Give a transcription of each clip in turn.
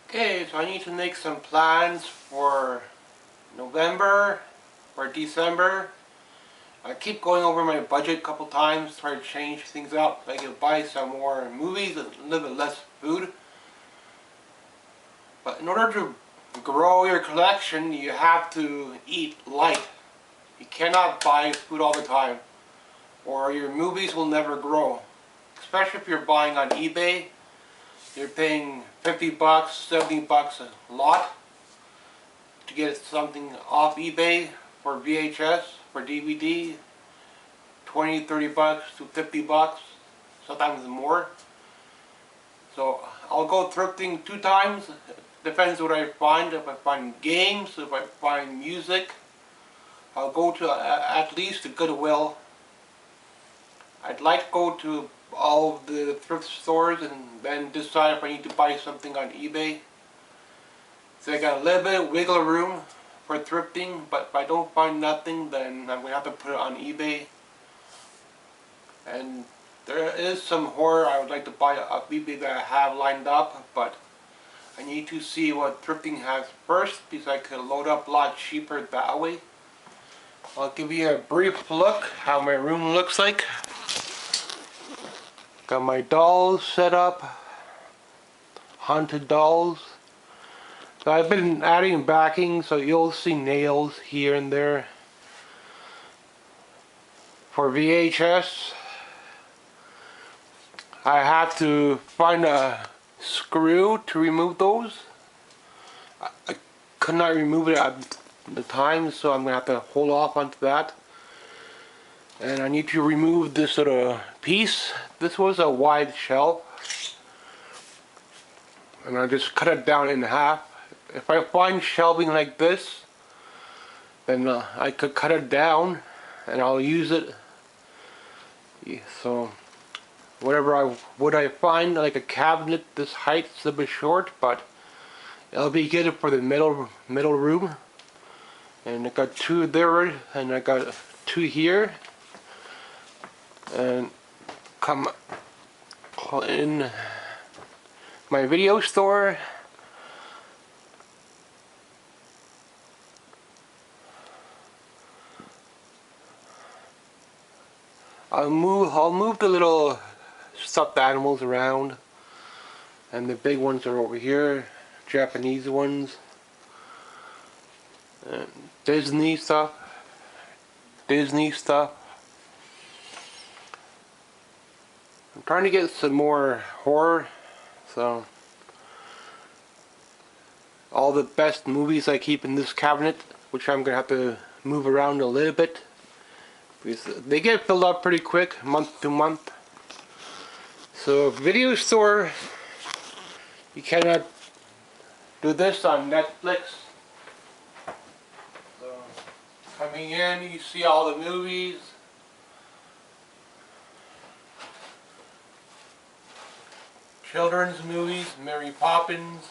Okay, so I need to make some plans for November or December. I keep going over my budget a couple times, try to change things up. I can buy some more movies and a little bit less food. But in order to grow your collection, you have to eat light. You cannot buy food all the time, or your movies will never grow. Especially if you're buying on eBay. You're paying 50 bucks, 70 bucks a lot to get something off eBay for VHS, for DVD, 20, 30 bucks to 50 bucks, sometimes more. So I'll go thrifting 2 times, depends what I find. If I find games, if I find music, I'll go to at least a Goodwill. I'd like to go to all of the thrift stores and then decide if I need to buy something on eBay. So I got a little bit of wiggle room for thrifting, but if I don't find nothing, then I'm going to have to put it on eBay. And there is some horror I would like to buy off eBay that I have lined up, but I need to see what thrifting has first because I could load up a lot cheaper that way. I'll give you a brief look how my room looks like. Got my dolls set up, haunted dolls. So I've been adding backing, so you'll see nails here and there. For VHS, I have to find a screw to remove those. I could not remove it at the time, so I'm going to have to hold off onto that. And I need to remove this little piece. This was a wide shelf, and I just cut it down in half. If I find shelving like this, then I could cut it down and I'll use it. So whatever would I find, like a cabinet this height, is a bit short, but it'll be good for the middle room. And I got 2 there, and I got 2 here. And come in my video store. I'll move the little stuffed animals around, and the big ones are over here, Japanese ones, and Disney stuff. I'm trying to get some more horror, so all the best movies I keep in this cabinet, which I'm going to have to move around a little bit, because they get filled up pretty quick, month to month. So video store, you cannot do this on Netflix. So coming in, you see all the movies. Children's movies, Mary Poppins,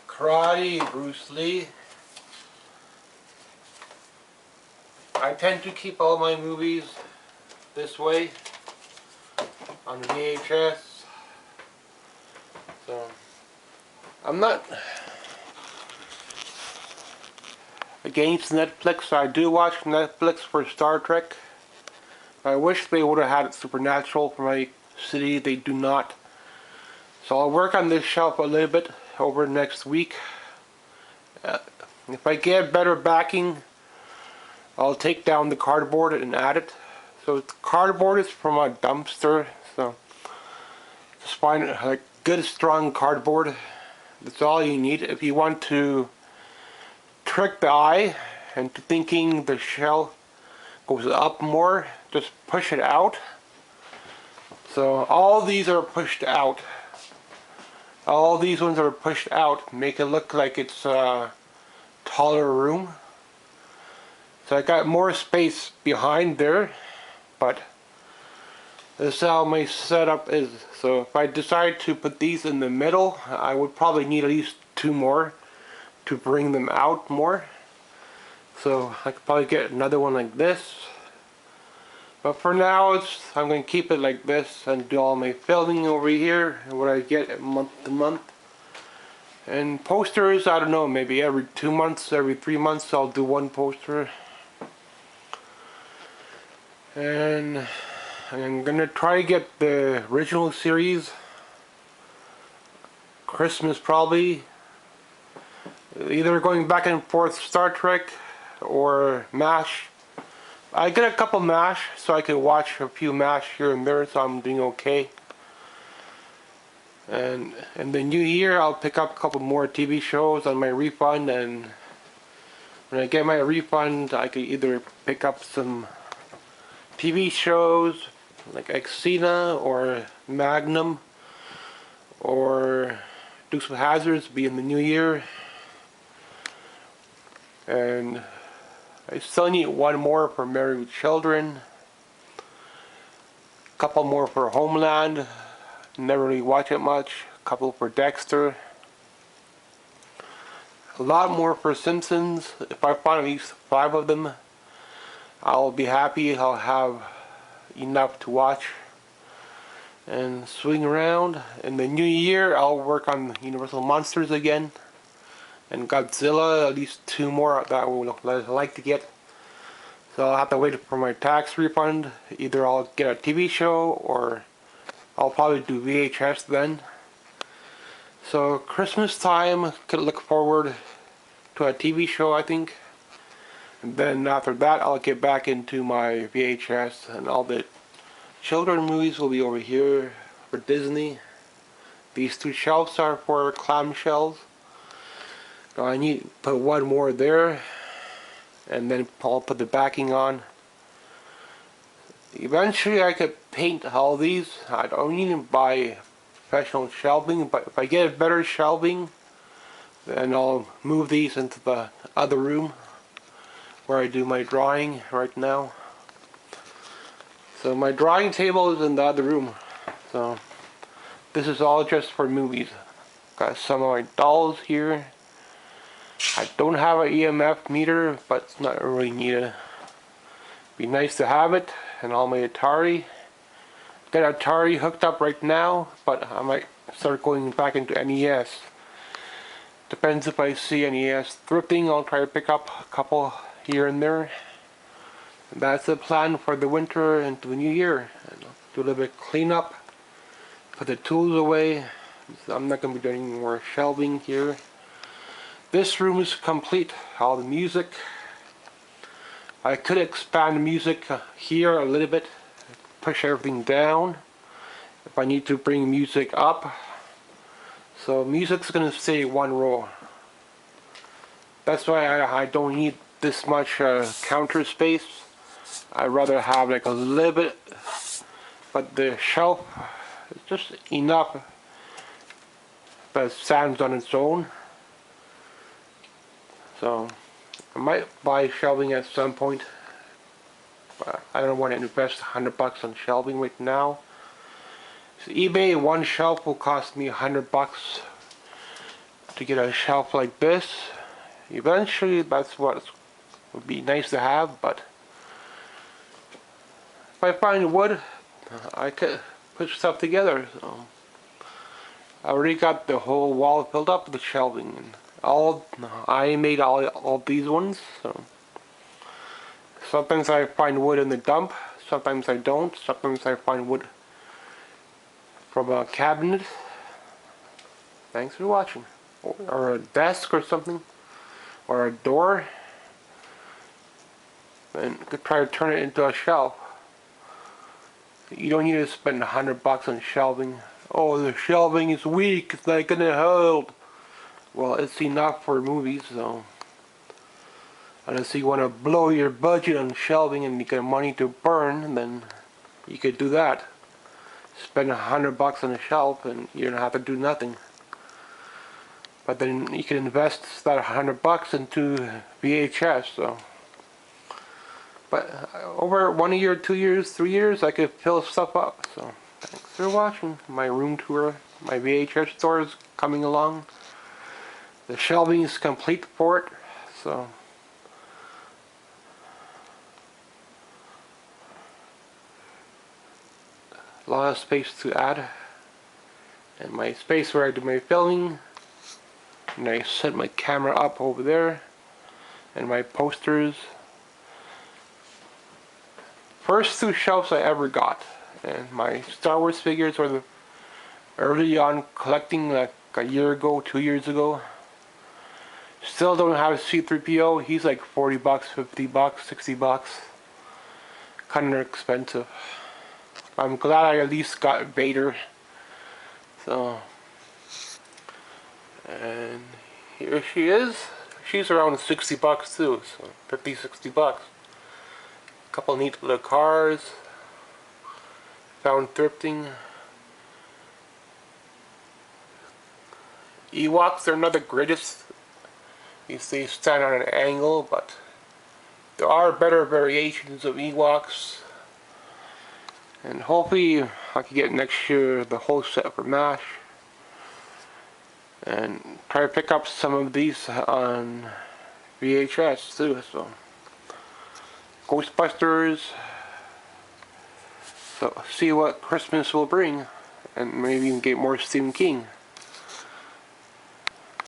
karate, Bruce Lee. I tend to keep all my movies this way on VHS. So I'm not against Netflix. I do watch Netflix for Star Trek. I wish they would have had Supernatural for my city. They do not. So I'll work on this shelf a little bit over next week. If I get better backing, I'll take down the cardboard and add it. So the cardboard is from a dumpster. So just find like good strong cardboard. That's all you need. If you want to trick the eye into thinking the shelf goes up more, just push it out. So all these are pushed out. All these ones are pushed out, make it look like it's a taller room. So I got more space behind there, but this is how my setup is. So if I decide to put these in the middle, I would probably need at least 2 more to bring them out more. So I could probably get another one like this. But for now, I'm going to keep it like this and do all my filming over here and what I get month to month. And posters, I don't know, maybe every 2 months, every 3 months I'll do one poster. And I'm going to try to get the original series. Christmas probably. Either going back and forth Star Trek or MASH. I get a couple MASH so I could watch a few MASH here and there, so I'm doing okay. And in the new year I'll pick up a couple more TV shows on my refund, and when I get my refund I could either pick up some TV shows like Xena or Magnum, or Dukes of Hazzards be in the new year. And I still need one more for Married with Children, a couple more for Homeland, never really watch it much, a couple for Dexter, a lot more for Simpsons. If I find at least 5 of them, I'll be happy. I'll have enough to watch and swing around. In the new year I'll work on Universal Monsters again, and Godzilla, at least 2 more that I would like to get. So I'll have to wait for my tax refund. Either I'll get a TV show or I'll probably do VHS then. So Christmas time, could look forward to a TV show, I think. And then after that I'll get back into my VHS, and all the children movies will be over here for Disney. These 2 shelves are for clamshells. So I need to put one more there, and then I'll put the backing on. Eventually I could paint all these. I don't need to buy professional shelving, but if I get better shelving, then I'll move these into the other room where I do my drawing right now. So my drawing table is in the other room. So this is all just for movies. Got some of my dolls here. I don't have an EMF meter, but it's not really needed. Be nice to have it. And all my Atari. Got Atari hooked up right now, but I might start going back into NES. Depends if I see NES thrifting. I'll try to pick up a couple here and there. And that's the plan for the winter and to the new year. And I'll do a little bit of cleanup. Put the tools away. I'm not going to be doing any more shelving here. This room is complete. All the music. I could expand the music here a little bit. Push everything down if I need to bring music up. So music's going to stay 1 row. That's why I don't need this much counter space. I'd rather have like a little bit, but the shelf is just enough that it stands on its own. So I might buy shelving at some point, but I don't want to invest $100 on shelving right now. So eBay, 1 shelf will cost me $100 to get a shelf like this. Eventually that's what would be nice to have, but if I find wood, I could put stuff together. So I already got the whole wall filled up with shelving, and I made all these ones. So sometimes I find wood in the dump, sometimes I don't. Sometimes I find wood from a cabinet. Thanks for watching. Or a desk or something, or a door, and could try to turn it into a shelf. You don't need to spend $100 on shelving. Oh, the shelving is weak, it's not gonna hold. Well, it's enough for movies, so unless you want to blow your budget on shelving and you get money to burn, then you could do that. Spend $100 on a shelf and you don't have to do nothing. But then you can invest that $100 into VHS. So, but over 1 year, 2 years, 3 years, I could fill stuff up. So thanks for watching my room tour. My VHS store is coming along. The shelving is complete for it. So a lot of space to add. And my space where I do my filming. And I set my camera up over there. And my posters. First 2 shelves I ever got. And my Star Wars figures were the early on collecting, like a year ago, 2 years ago. Still don't have a C3PO. He's like 40 bucks, 50 bucks, 60 bucks. Kinda expensive. I'm glad I at least got Vader. So, and here she is. She's around 60 bucks too, so 50, 60 bucks. Couple neat little cars. Found thrifting. Ewoks are not the greatest. They stand on an angle, but there are better variations of Ewoks. And hopefully I can get next year the whole set for MASH. And try to pick up some of these on VHS too. So Ghostbusters. So see what Christmas will bring. And maybe even get more Stephen King.